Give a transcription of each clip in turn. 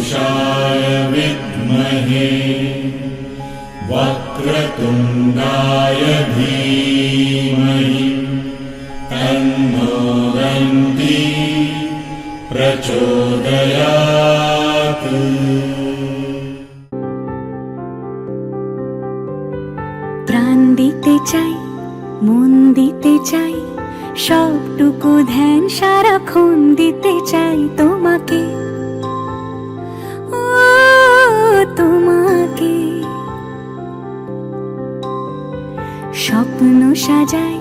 पुरुषाय विद्महे वक्रतुण्डाय धीमहि तन्नो दन्ती प्रचोदयात्। প্রাণ দিতে চাই, মন দিতে চাই, সবটুকু ধ্যান সারাক্ষণ দিতে চাই তোমাকে, ও তোমাকে। স্বপ্ন সাজাই,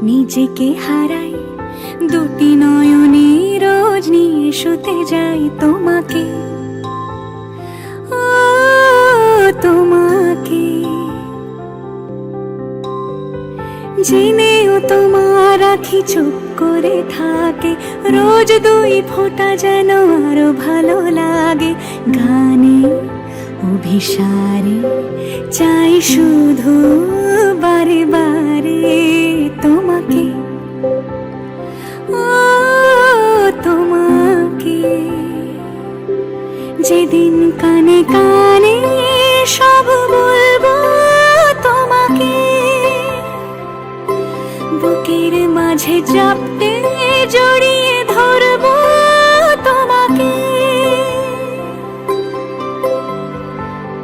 নিজেকে হারাই, দুটি নয়নে রোজ নিয়ে শুতে যাই তোমাকে, ও তোমাকে। জেনেও তোমার আখি চুপ করে থাকে, রোজ দুই ফোঁটা যেন আরো ভালো লাগে। গানে অভিসারে চাই শুধু বারে বারে তোমাকে, ও তোমাকে। যেদিন কানে কানে সব বলবো তোমাকে, বুকের মাঝে চাপটে জড়িয়ে ধরবো তোমাকে।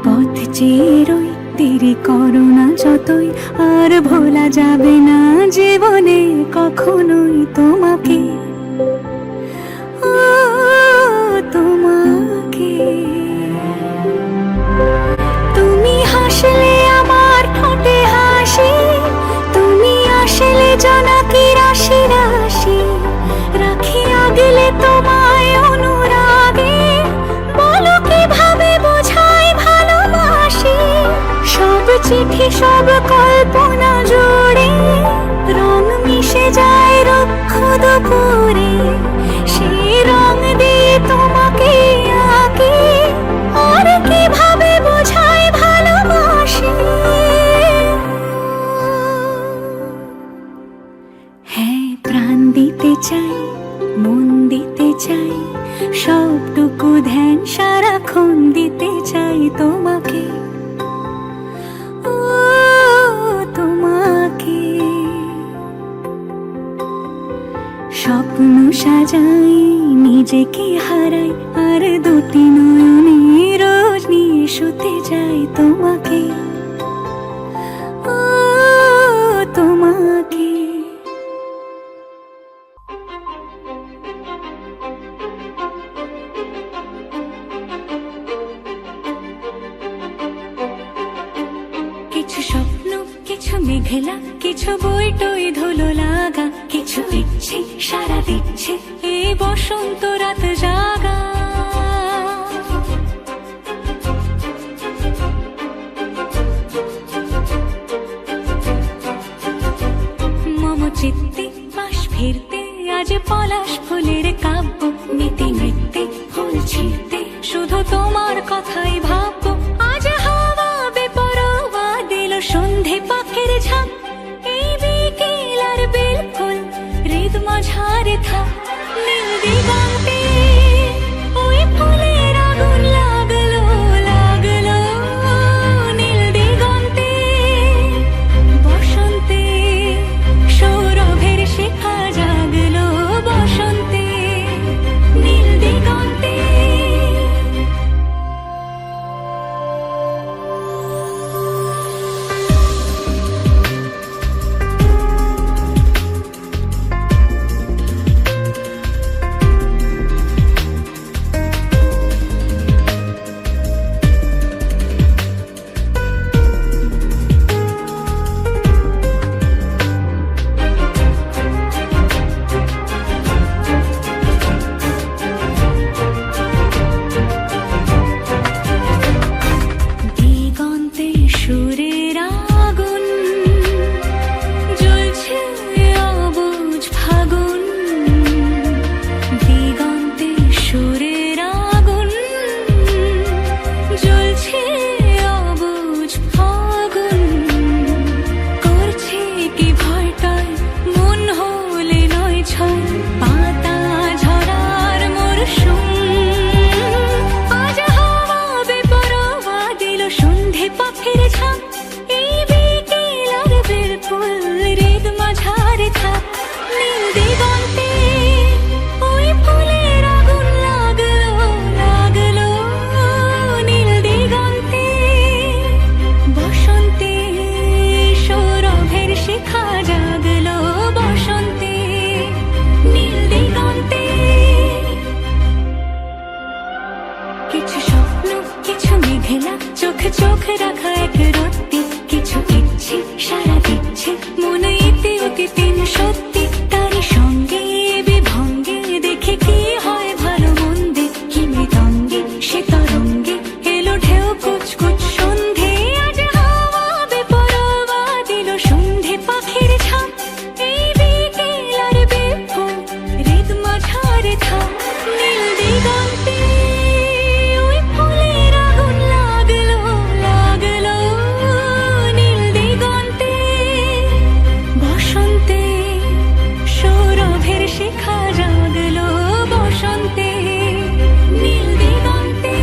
পথ চেয়ে রই, দেরি করো না যতই, আর ভোলা যাবে না জীবনে কখনোই তোমাকে, ও তোমাকে। তুমি হাসলে আমার ঠোঁটে হাসি, তুমি আসলে জোনাকি রাশি রাশি, রাখি আগলে তোমায় অনুরাগে, বলো কিভাবে বোঝাই ভালোবাসি। সব চিঠি সব কল্পনা জুড়ে রং মিশে যায় রুক্ষ দুপুরে, সেই রং দিয়ে তোমাকে আঁকি, আর কিভাবে বোঝাই ভালোবাসি। হ্যাঁ, প্রাণ দিতে চাই, মন দিতে চাই, সবটুকু ধ্যান সারাক্ষণ দিতে চাই তোমাকে, ও তোমাকে। স্বপ্ন সাজাই, নিজেকে হারাই, আর দুটি নয়নে রোজ নিয়ে শুতে যাই তোমাকে, ও তোমাকে। কিছু স্বপ্ন, কিছু মেঘলা, কিছু বইটই ধুলো লাগা, কিছু ইচ্ছে সারা দিচ্ছে এই বসন্ত রাত জাগা। মম চিত্তে বাস ফিরতে আজ পলাশ ফুলের কাব্য, নীতি নৃত্যে ফুল ছিঁড়তে শুধু তোমার কথাই ভাববো। আজ হাওয়া বেপরোয়া দিল সন্ধে পাখির ঝাঁক, এই বিকেল আর বিলকুল হৃদ মাঝারে থাক। নীল দিগন্তে ওই ফুলের আগুন লাগলো লাগলো, নীল দিগন্তে বসন্তে সৌরভের শিখা জাগলো, বসন্তে নীল দিগন্তে। কিছু স্বপ্ন কিছু মেঘলা চোখ চোখ রাখা এক রত্তি কিছু ইচ্ছে সারা দিচ্ছে মনে ইতি অতি তিন সত্যি তারই সঙ্গে বিভঙ্গে দেখে কি হয় ভালো মন্দে কি মৃদঙ্গে সে তরঙ্গে এলো ঢেউ কুচকুচ সন্ধে আজ হাওয়া বেপরোয়া দিল সন্ধে পাখির ঝাঁক এই বিকেল আর বিভোর হৃদ মাঝারে থাক নীল দিগন্তে ওই ফুলের আগুন লাগলো লাগলো নীল দিগন্তে বসন্তে সৌরভের শিখা জাগলো বসন্তে নীল দিগন্তে।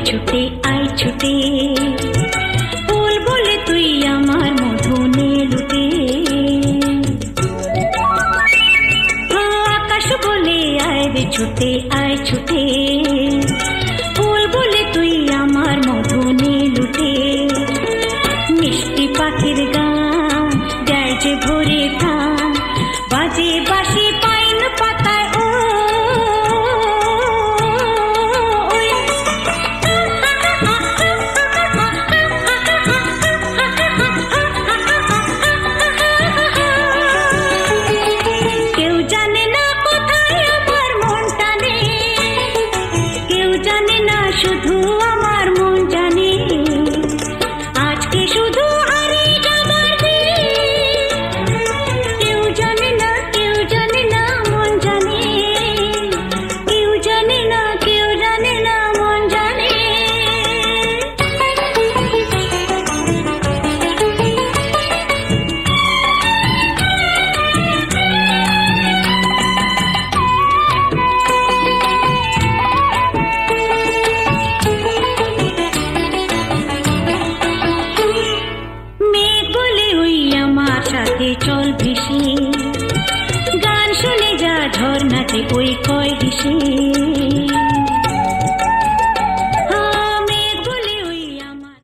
ছুটে আয় ছুটে ফুল বলে তুই আমার মধু নে লুটে আকাশ বলে আয় রে ছুটে আয় ছুটে ফুল বলে তুই আমার মধু নে লুটে মিষ্টি পাখির গান দেয় যে ভোরে ধান বাজে বাঁশি পাইন পাতায় ও শুধু আমার মন জানে আজকে শুধু হারিয়ে যাবার কেউ জানে না মন জানে কেউ জানে না মন জানে চল ভেসে গান শুনে যা ঝর্ণাতে ওই কয় হেসে বলে ওই আমার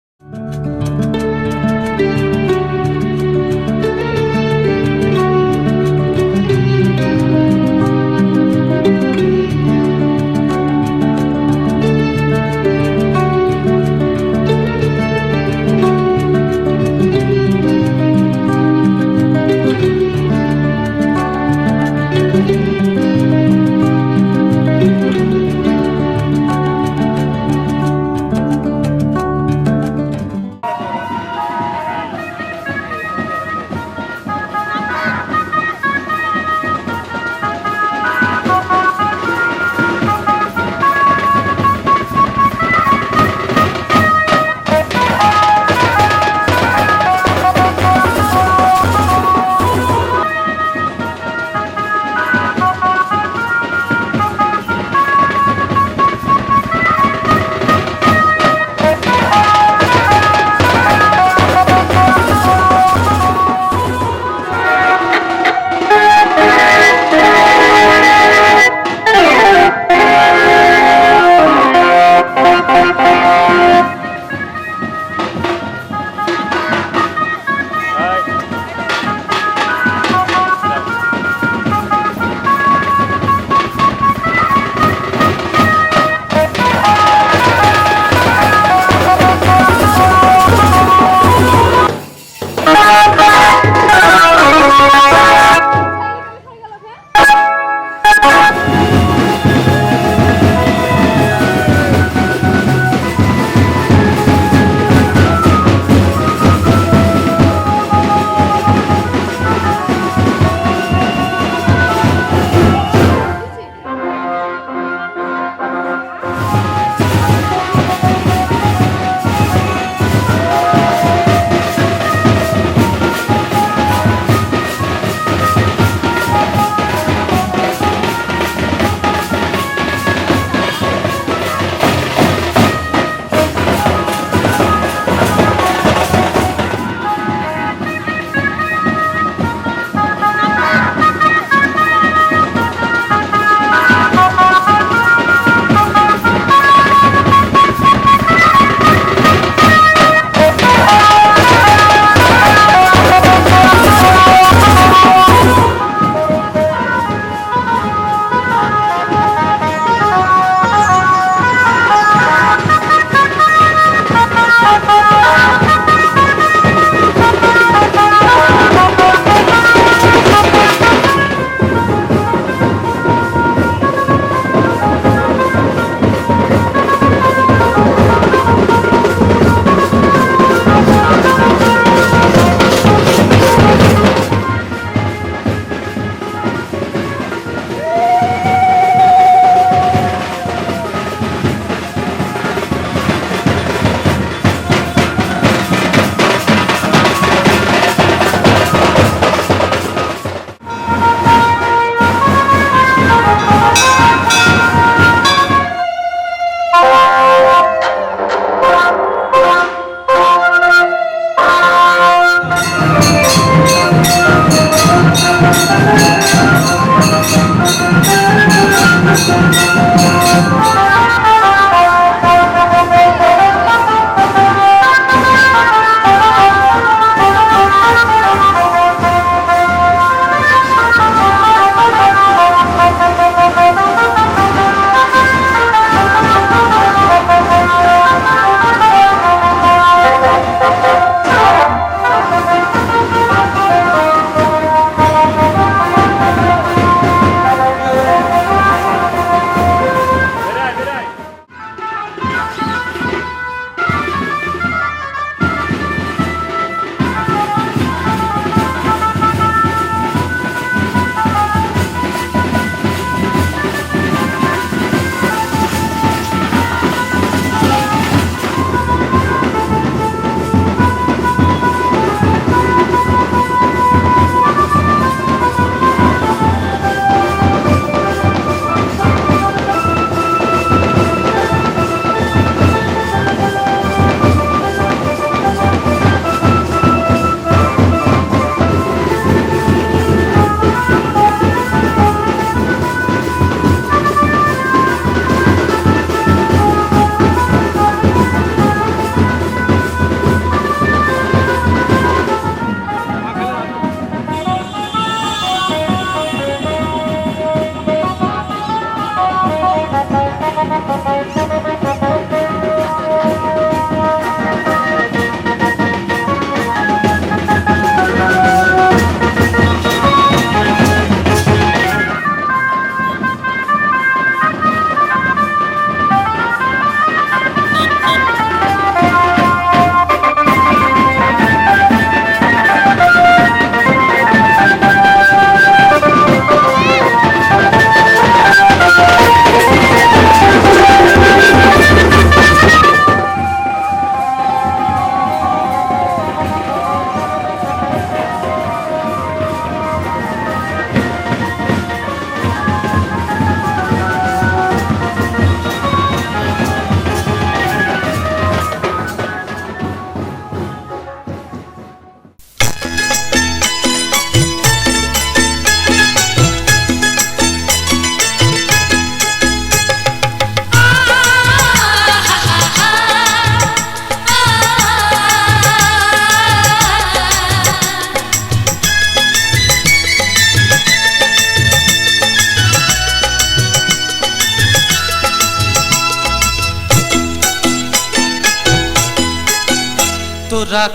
তোরা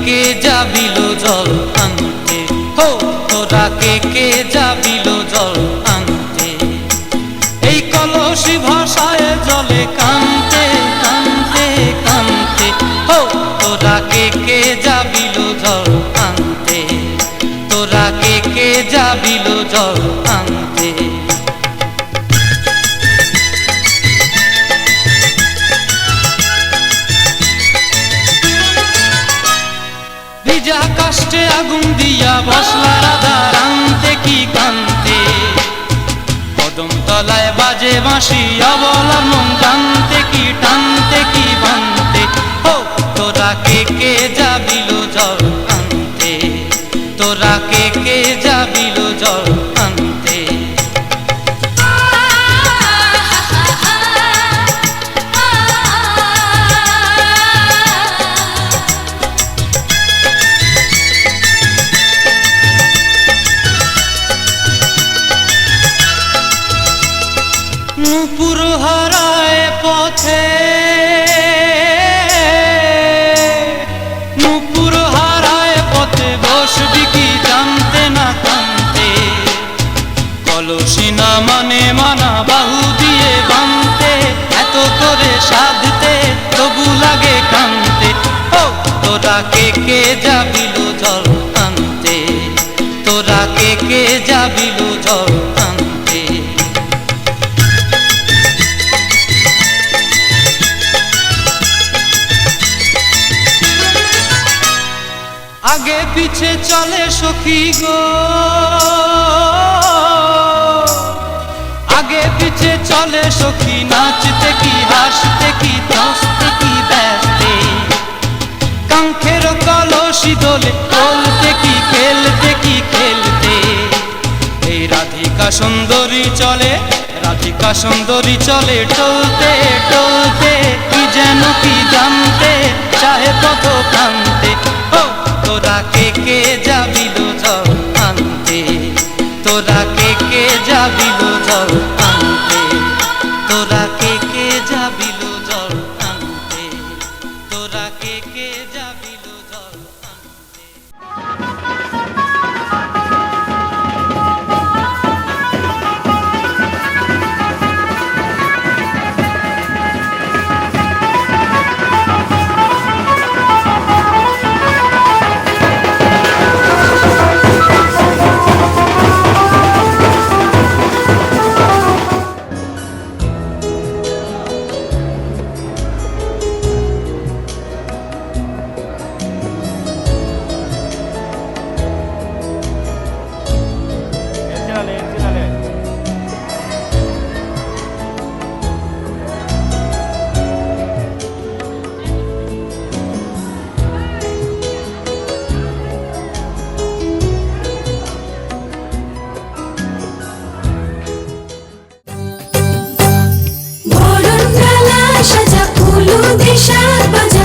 কে যাবিল জল আনতে, হো তোরা কে যাবিল জল আনতে, এই কলসি ভাষায় জলে কানতে কানতে কানতে, হো তোরা কে যাবিল জল আনতে, তোরা কে যাবিল জল আনতে। ভিজা কাষ্টে আগুন দিয়া বসলা রাধা রানতে কি কানতে, কদম তলায় বাজে বাঁশি অবলার মন জানতে কি টানতে কি বানতে, হো তোরা কে যাবিল জল আনতে, তোরা কে যাবিল জল আনতে। নূপুর হারায় পথে, নূপুর হারায় পথে বসবি কি জানতে না কানতে, কলসি না মানে মানা বাহু দিয়ে বানতে, এত করে সাধতে তবু লাগে কানতে, ও তোরা কে যাবিল জল আনতে, তোরা কে যাবিল জল আনতে। আগে পিছে চলে সখী গো, আগে পিছে চলে সখী, নাচতে কি হাসতে কি দশতে কি ব্যস্তে, কাঙ্ক্ষের কলসি দোলে বলতে কি খেলতে কি খেলতে, রাধিকা সুন্দরী চলে, রাধিকা সুন্দরী চলে টলতে টলতে, কি যেন কি জানতে চাহে পথ প্রান্তে। ও তোরা কে কে যাবিল জল আনতে, তোরা কে কে যাবিল জল আনতে, তোরা কে কে যাবিল জল আনতে, তোরা কে কে যাবিল জল আনতে। সাজা ফুলো দেশার বাজা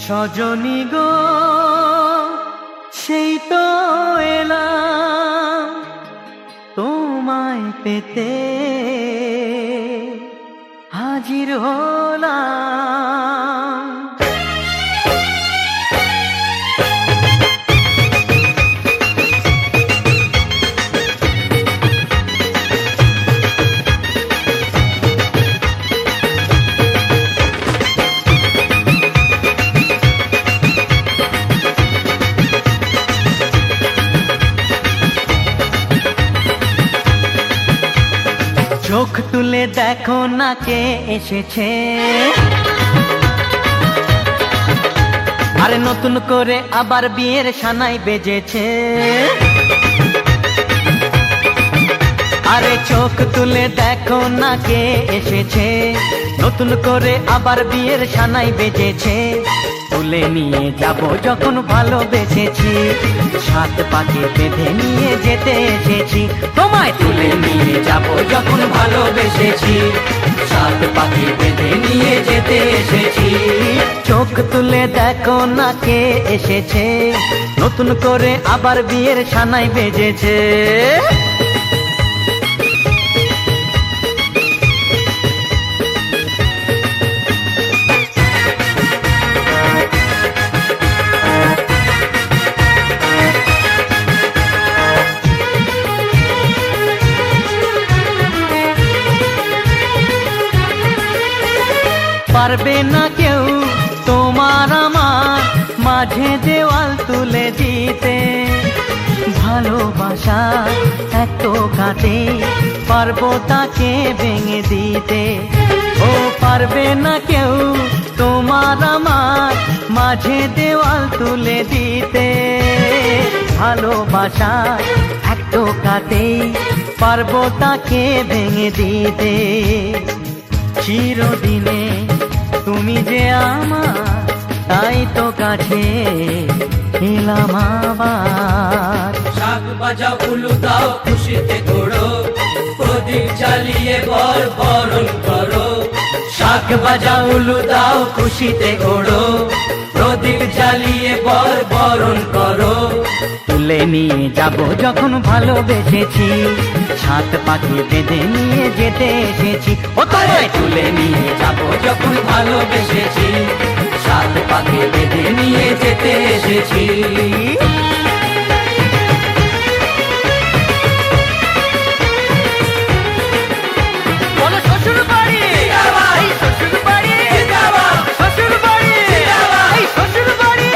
সজনী গো সেই তো এলাম তোমায় পেতে হাজির হলাম। চোখ তুলে দেখো না কে এসেছে, আরে নতুন করে আবার বিয়ের সানাই বেজেছে। আরে চোখ তুলে দেখো না কে এসেছে, নতুন করে আবার বিয়ের সানাই বেজেছে। তুলে নিয়ে যাব যখন ভালোবেসেছি, সাত পাকে বেঁধে নিয়ে যেতে এসেছি। তোমায় তুলে নিয়ে যাব যখন ভালোবেসেছি, সাত পাকে বেঁধে নিয়ে যেতে এসেছি। চোখ তুলে দেখো না কে এসেছে, নতুন করে আবার বিয়ের সানাই বেজেছে। পারবে না কেউ তোমার আমার মাঝে দেওয়াল তুলে দিতে, ভালোবাসা এত কাটে পারবো তাকে ভেঙে দিতে। ও পারবে না কেউ তোমার আমার মাঝে দেওয়াল তুলে দিতে, ভালোবাসা এত কাটে পারবো তাকে ভেঙে দিতে। চিরদিনে তুমি যে আমার, তাই তো কাছে এলাম আবার। শাক বাজাও উলু দাও খুশিতে ঘোড়ো, প্রদীপ জ্বালিয়ে বরণ করো। শাক বাজাও উলু দাও খুশিতে ওড়ো, প্রদীপ জ্বালিয়ে বরণ করো। তুলে নিয়ে যাব যখন ভালোবেসেছি, সাত পাখি বেঁধে নিয়ে যেতে এসেছি। ও তোমায় তুলে নিয়ে যাব যখন ভালোবেসেছি, সাত পাকে বেঁধে নিয়ে যেতে এসেছি। বলো শ্বশুর বাড়ি, এই শ্বশুর বাড়ি, শ্বশুর বাড়ি, এই শ্বশুর বাড়ি।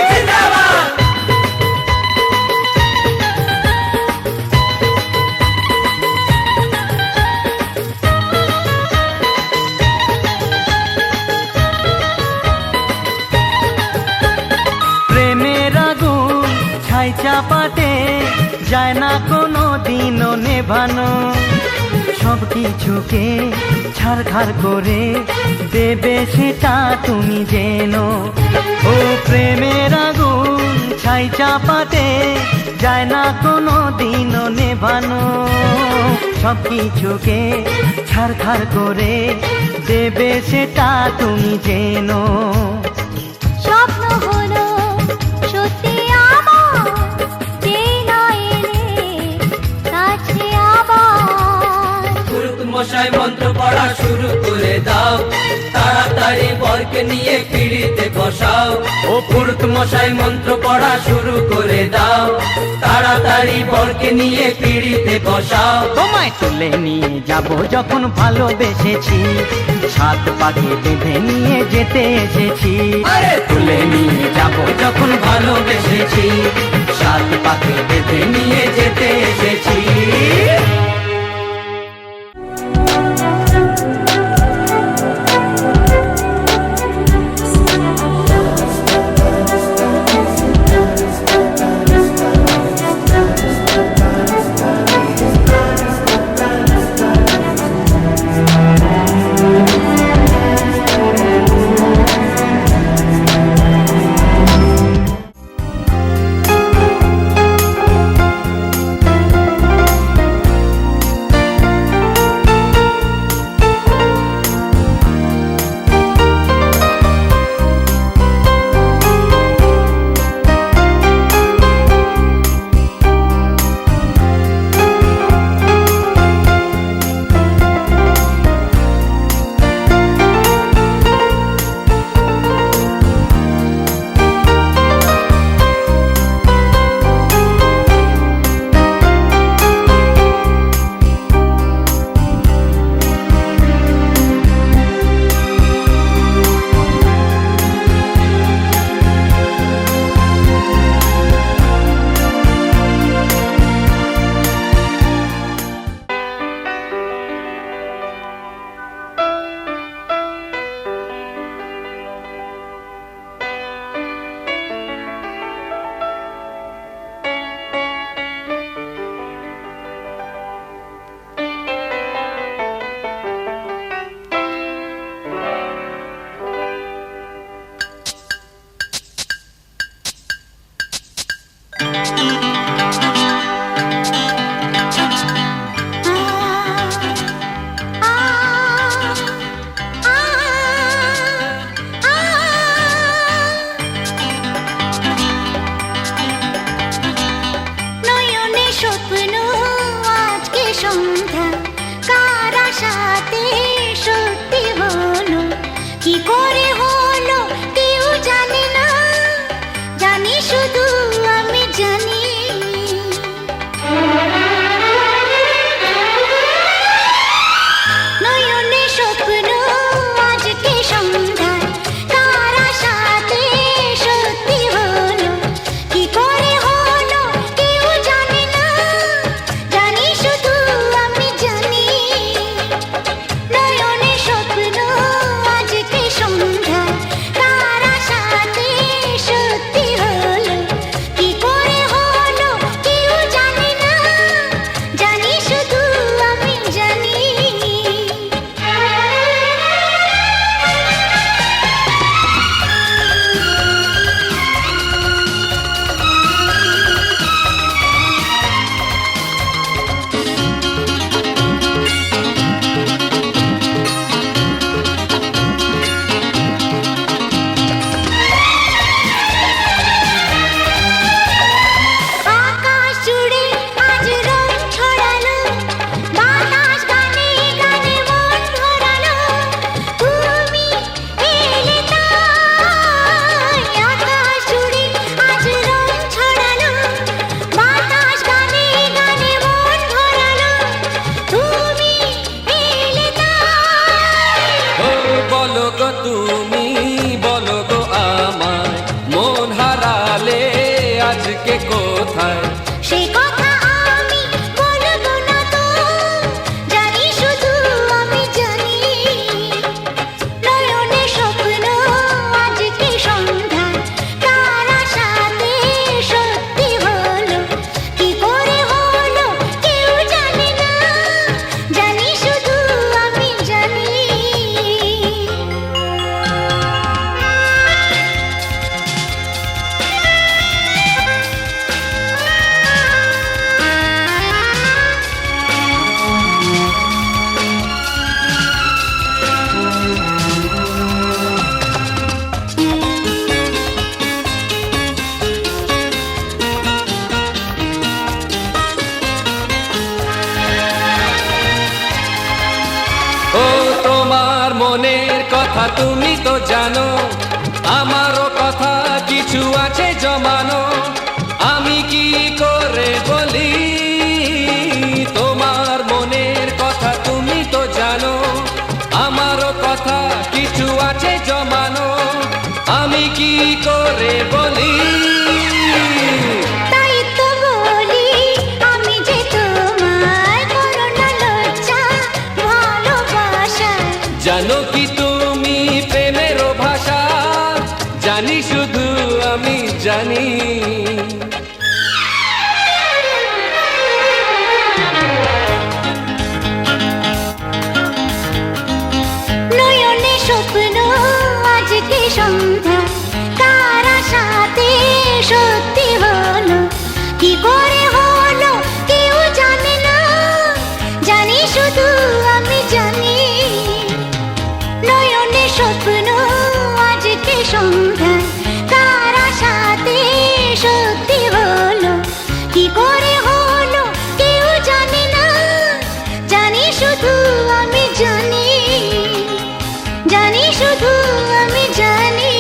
প্রেমের আগুন ছাই চাপাতে যায় না কোনো দিনও নেভানো, সব কিছুকে ছাড়খাড় করে দেবে সেটা তুমি জেনো। ও প্রেমের আগুন ছাই চাপাতে যায় না কোনো দিনও নেভানো, সব কিছুকে ছাড়খাড় করে দেবে সেটা তুমি জেনো। স্বপ্ন হলো সত্যি আমার, যেই না এলে কাছে আবার। পুরুত মশাই মন্ত্র পড়া শুরু করে দাও, তাড়াতাড়ি বরকে নিয়ে পিড়িতে বসাও। ও পুরুত মশাই মন্ত্র পড়া শুরু করে দাও, তাড়াতাড়ি বরকে নিয়ে পিড়িতে বসাও। তোমায় তুলে নিয়ে যাব যখন ভালোবেসেছি, সাত পাখি বেঁধে নিয়ে যেতে এসেছি। আরে তুলে নিয়ে যাব যখন ভালোবেসেছি, সাত পাকে বেঁধে নিয়ে যেতে এসেছি। বলো গো তুমি, বলো গো আমায়, মন হারালে আজকে কোথায়? সেই কথা আমি বলবো না তো, জানি শুধু আমি জানি। নয়নে স্বপ্ন আজকে সন্ধ্যায়, তার আশাতে সত্যি হলো। কি করে হলো কেউ জানে না, জানি শুধু আমি জানি। ও তোমার মনের কথা তুমি তো জানো, আমারও কথা কিছু আছে জমানো। আমি কি করে বলি, তোমার মনের কথা তুমি তো জানো, আমারও কথা কিছু আছে জমানো। আমি কি করে বলি, তাই তো বলি আমি যে তোমার করুণা লজ্জা ভালোবাসা। জানো কি তুমি প্রেমেরও ভাষা? জানি শুধু আমি জানি। নয়নে স্বপ্ন আজকে সন্ধ্যা, তার আশাতে সত্যি হলো। কি করে হলো কেউ জানে না, জানি শুধু আমি জানি। নয়নে স্বপ্ন আজকে সন্ধ্যা, তার আশাতে সত্যি হলো। কি করে হলো কেউ জানে না, জানি শুধু আমি জানি, জানি শুধু আমি জানি।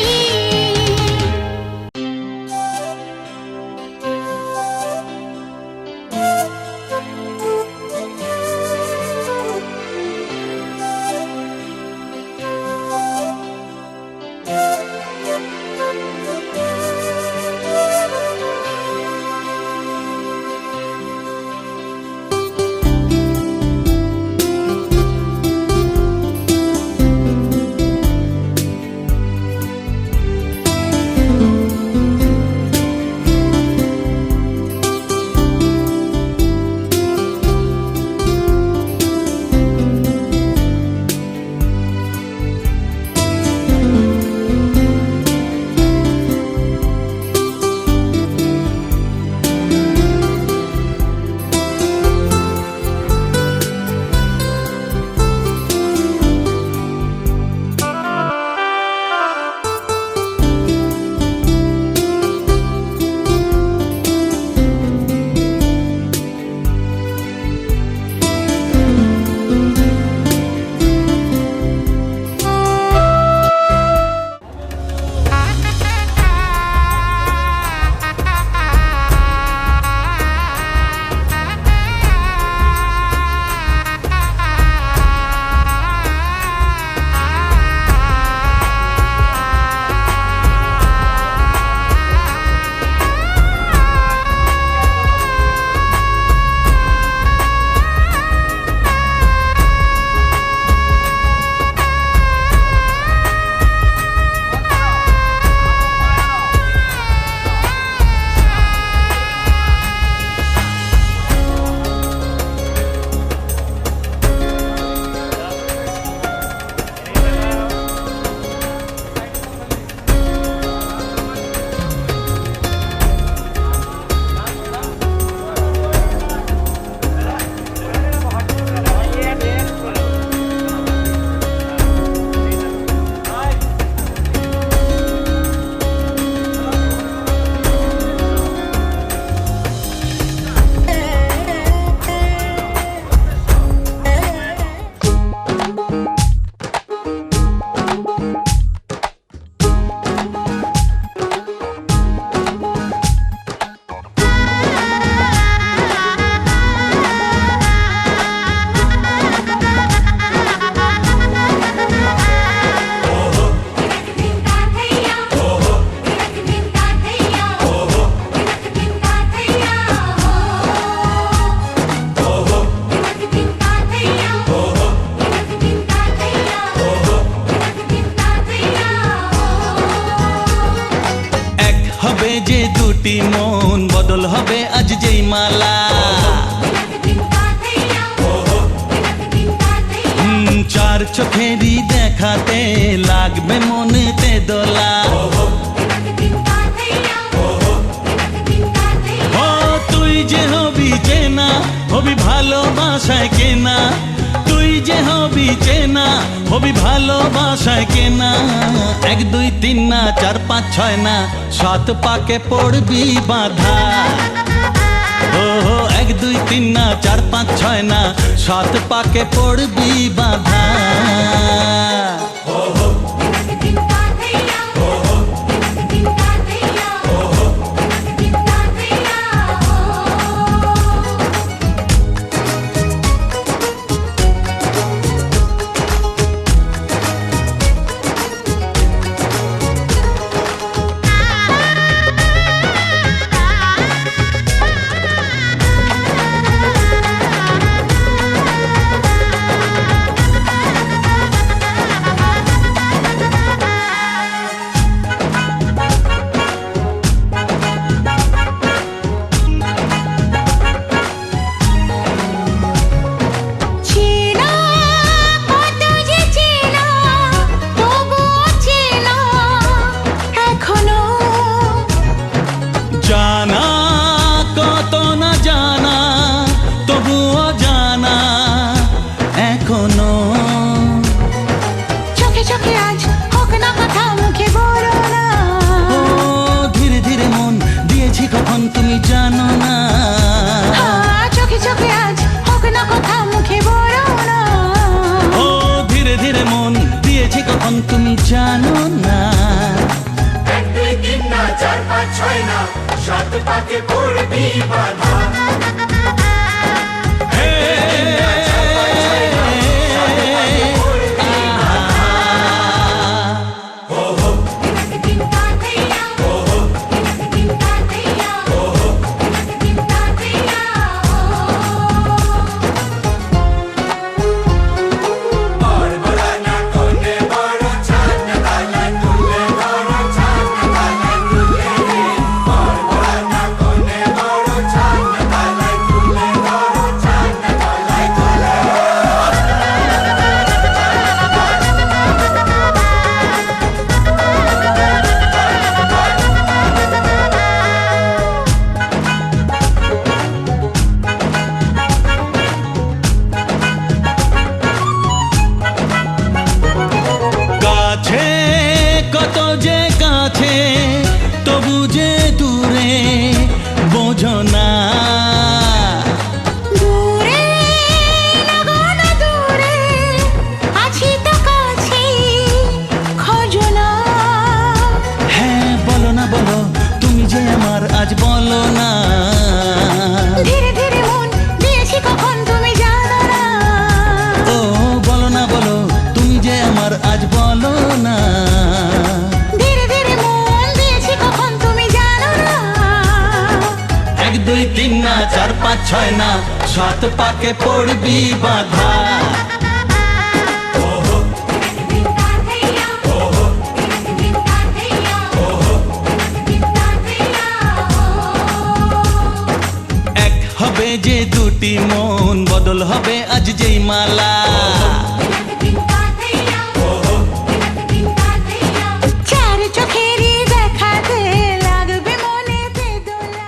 যে দুটি মন বদল হবে আজ যেই মালা চার চোখেরই দেখাতে লাগবে মনেতে দোলা ও তুই যে হবি চেনা হবি ভালোবাসায় কেনা তুই যে হবি চেনা হবি ভালোবাসায় কেনা 1 2 3 না 4 5 6 না 7 পাকে পড়বি বাধা ও 1 2 3 না 4 5 6 না 7 পাকে পড়বি বাধা জানা কত না জানা তবুও জানা এখনো চোখে চোখে আজ হোক না কথা মুখে বলো না ও ধীরে ধীরে মন দিয়েছি কখন তুমি জানো না চোখে চোখে আজ হোক না কথা মুখে বলো না ও ধীরে ধীরে মন দিয়েছি কখন তুমি জানো না 1 2 3 না 4 5 6 না 7 পাকে পড়বি বাধা কত যে কাছে তবু যে দূরে বোঝো না দূরে লাগো না দূরে আছি তো কাছে খোঁজো না হ্যাঁ বলো না বলো তুমি যে আমার আজ বলো না ধীরে ধীরে মন দিয়েছি কখন তুমি জানো না ও বলো না বলো তুমি যে আমার আজ বলো না ধীরে ধীরে মন দিয়েছি কখন তুমি জানো না 1 2 3 না 4 5 6 না 7 পাকে পড়বি বাধা এক হবে যে দুটি মন বদল হবে আজ যেই মালা চার চোখেরই দেখাতে লাগবে মনেতে দোলা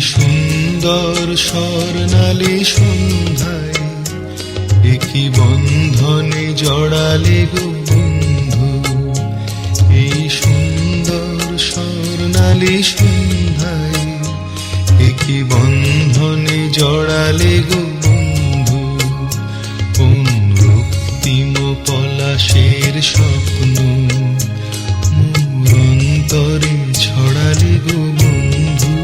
সুন্দর স্বর্ণালী সন্ধ্যায় একই বন্ধনে জড়ালে গো বন্ধু, এই সুন্দর স্বর্ণালী সন্ধ্যায় একই বন্ধনে জড়ালে গো বন্ধু, কোন রক্তিম পলাশের স্বপ্ন মোর অন্তরে ছড়ালে গো বন্ধু,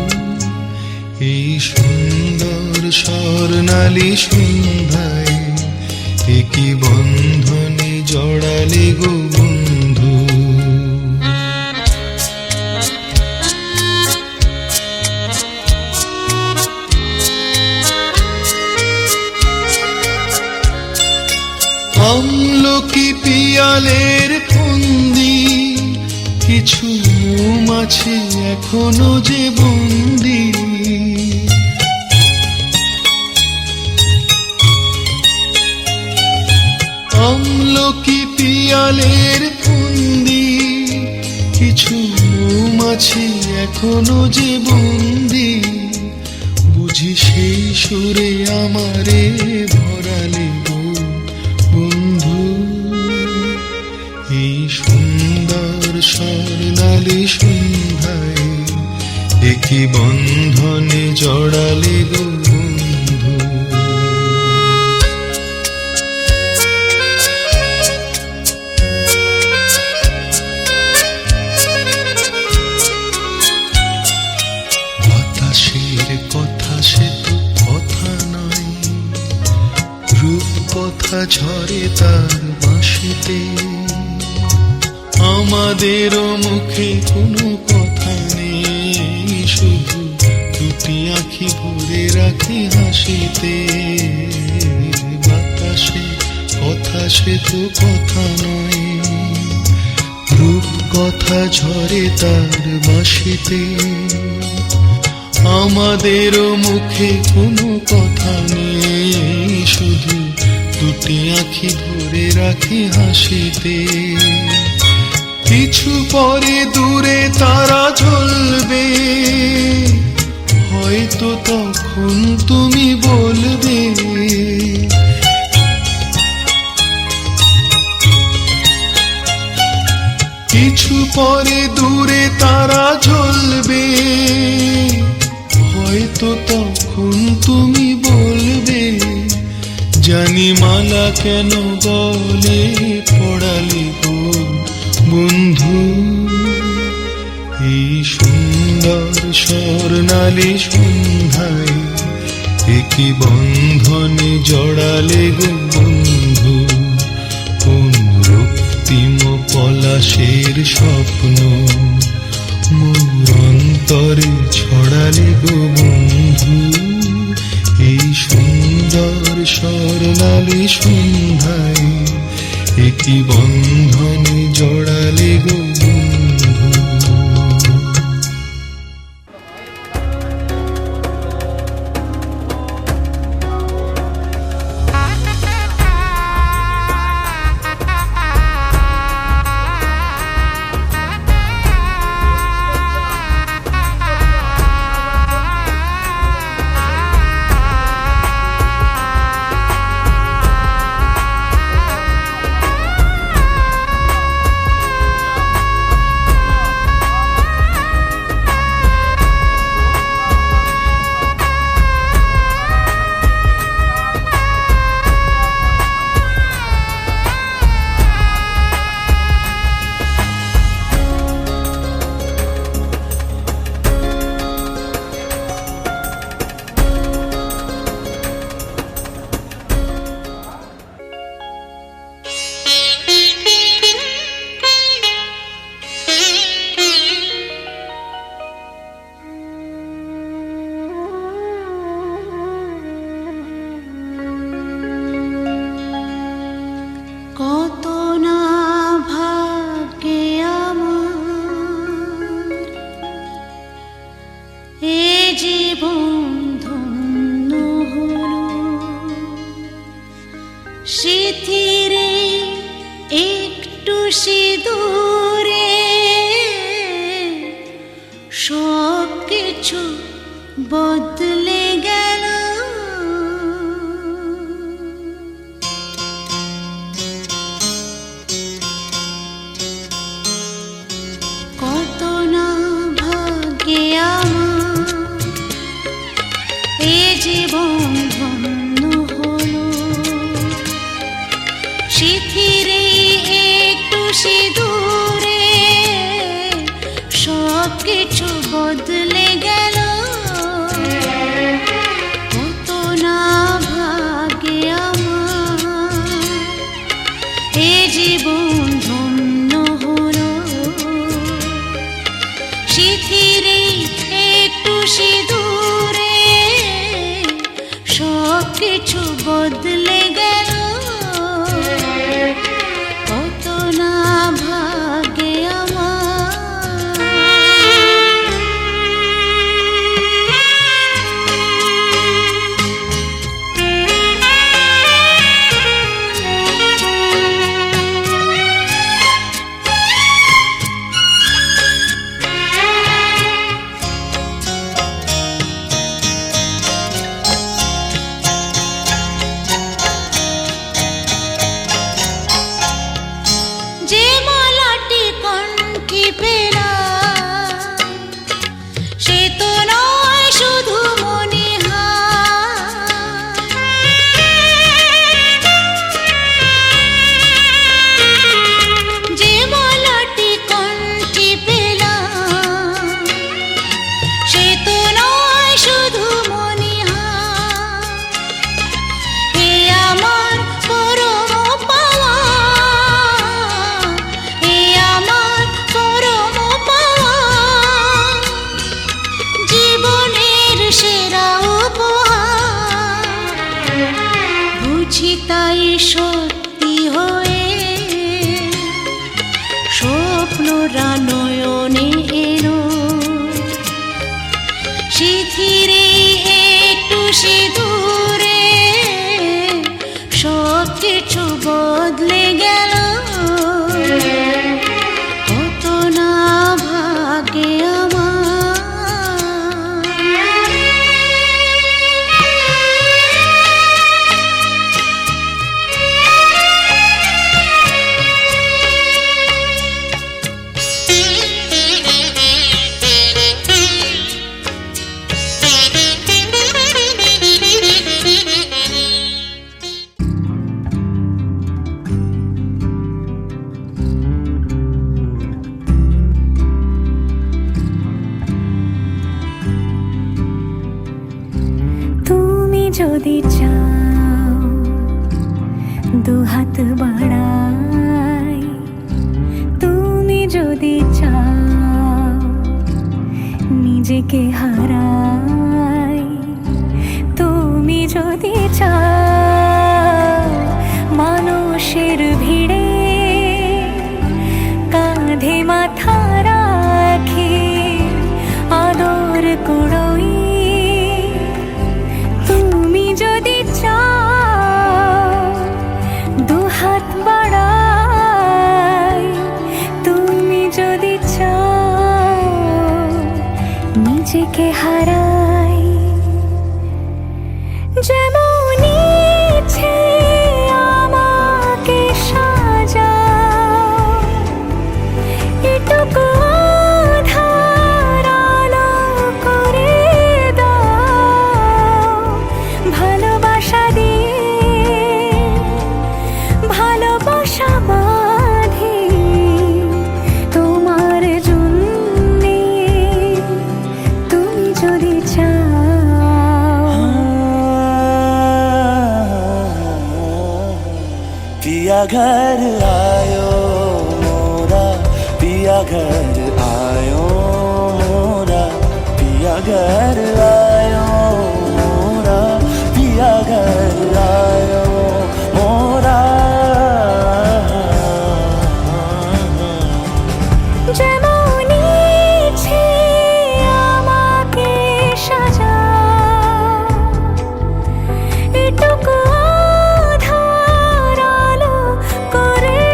এই সুন্দর স্বর্ণালী সন্ধ্যায় একই বন্ধনে জড়ালে গো বন্ধু। আমলকি পিয়ালের ফন্দি কিছু মৌমাছি এখনো যে বন্দি, আমলকি পিয়ালের ফন্দি কিছু মৌমাছি এখনো যে বন্দি, বুঝি সেই সুরে আমারে ভরালে গো বন্ধু, এই সুন্দর স্বর্ণালী সন্ধ্যায় একই বন্ধনে জড়ালে গো বন্ধু। বাতাসের কথা সে তো কথা নয়, রূপ কথা ঝরে তার বাঁশিতে, আমাদেরও মুখে কোনো কথা নেই, শুধু দুটি আঁখি ভরে রাখি হাসিতে। বাতাসে কথা সে তো কথা নয়, রূপ কথা ঝরে তার বাঁশিতে, আমাদেরও মুখে কোনো কথা নেই, শুধু দুটি আঁখি ভরে রাখি হাসিতে। কিছু পরে দূরে তারা জ্বলবে, হয়তো তখন তুমি বলবে, কিছু পরে দূরে তারা জ্বলবে, হয়তো তখন তুমি বলবে, জানি মালা কেন গলে পড়ালে গো বন্ধু, এই সুন্দর স্বর্ণালী সন্ধ্যায় একই বন্ধনে জড়ালে গো বন্ধু, কোন রক্তিম পলাশের স্বপ্ন মোর অন্তরে ছড়ালে গো বন্ধু, এই সুন্দর স্বর্ণালী সন্ধ্যায় একই বন্ধনে জড়ালে গো বন্ধু। সিথিরে একটু সিঁদুরে সব কিছু বদলে গেল। কত না ভাগ্যে আমার এ জীবন ধন্য হলো, শিথিরে একটু সিঁদুরে সব কিছু বদলে গেল। কত না ভাগ্যে আমার এ জীবন ধন্য হলো, শিথিরে একটু সিঁদুরে সব কিছু বদলে গেল। কত না ভাগ্যে যে মালাটি কণ্ঠে পেলাম সে তো নয় শুধু মনিহার। যে মালাটি কণ্ঠে পেলাম সে তো নয় শুধু মনিহার। হে আমার পরম পাওয়া, হে আমার পরম পাওয়া, জীবনের সেরা উপহার। বুঝি তাই সত্যি হয়ে স্বপ্নরা নয়নে এলো, শিথিরে একটু সিঁদুরে সব কিছু বদলে গেল। কত না ভাগ্যে তুমি যদি চাও দুহাত বাড়াই, তুমি যদি চাও নিজেকে হারাই, তুমি যদি চাও মানুষের ভিড়ে কাঁধে মাথা রাখি আদর কুড়োই, তুমি যদি চাও দুহাত বাড়াই, তুমি যদি চাও নিজেকে হারাই। যেমন ইচ্ছে আমাকে সাজাও, এটুকু আধার আলো করে দাও। ভালোবাসা দিয়ে ভালোবাসা বাঁধি তোমার জন্যে, তুমি যদি চাও। पिया घर आयो मोरा, पिया घर आयो मोरा, पिया घर आयो मोरा, पिया घर आयो मोरा। যেমন ইচ্ছে আমাকে সাজাও, এটুকু আধার আলো করে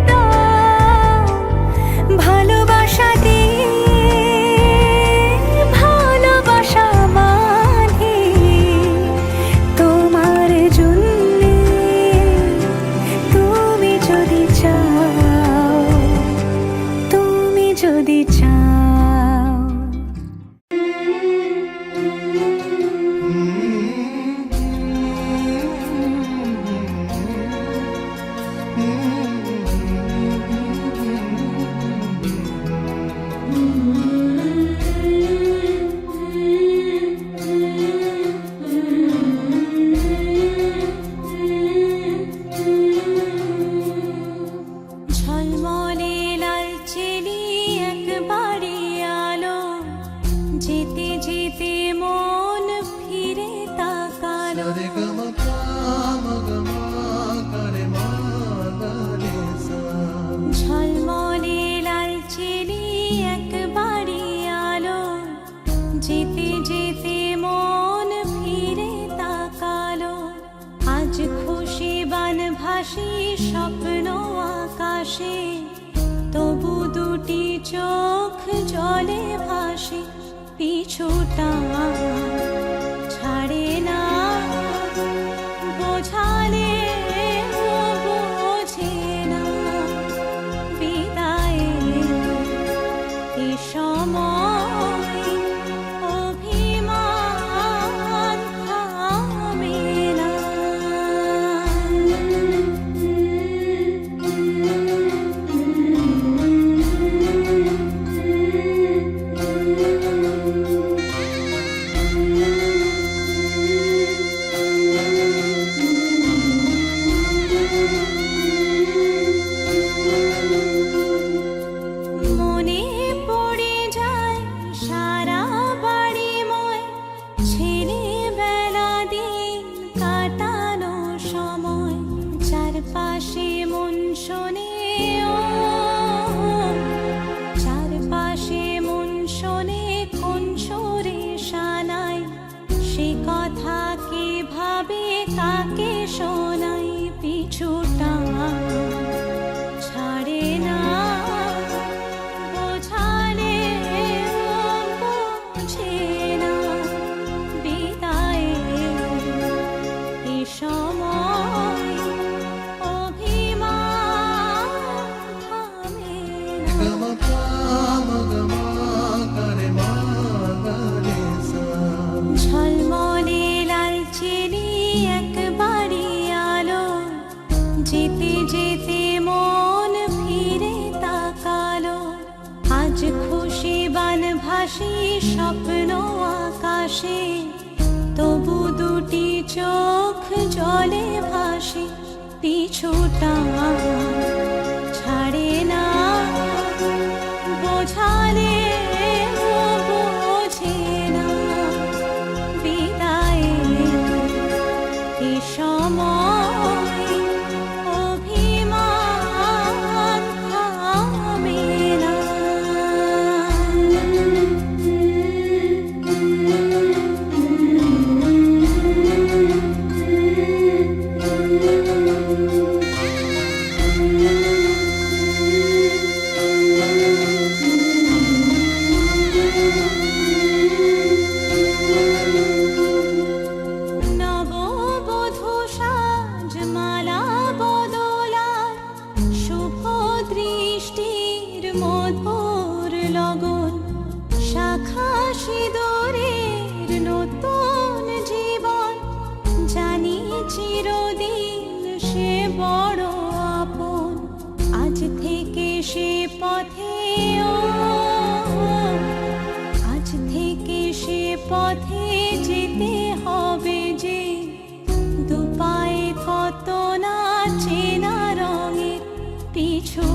দাও। ভালোবাসা দিয়ে ভালোবাসা একবারই আলো, যেতে যেতে মন ফিরে তাকালো। আজ খুশি বানভাসি স্বপ্ন আকাশে, তবু দুটি চোখ জলে ভাসে। পিছুটা ছাড়ে না, বোঝালে বোঝে না। বিদায়ের এ সময় অভিমান থামে না। মনে পড়ে যায় সারা বাড়িময় ছেলেবেলা দিন কাটানো সময়। চারপাশে মন শোনে ও, চারপাশে মন শোনে কোন সুরে শানাই। সে কথা কিভাবে কাকে শোনাই। পিছুটা ছাড়ে না, বোঝালে বোঝে না। বিদায়ের এ সময় অভিমান থামে না। ঝলমলে লালচেলি একবারই আলো, যেতে যেতে মন ফিরে তাকালো। আজ খুশি বানভাসি স্বপ্ন আকাশে, তবু দুটি চোখ জলে ভাসে। পিছুটা ছাড়ে না, বোঝালে বোঝে না। বিদায়ের এ সময় অভিমান থামে না। নববধূ সাজমালা বদলার শুভ দৃষ্টির মধুর লগন। শাখা সিঁদুরের নতুন জীবন, জানি চিরদিন সে বড় আপন। আজ থেকে সে পথে ও, আজ থেকে সে পথে যেতে হবে যে। দুপায়ে কত না চেনা রঙের পিছু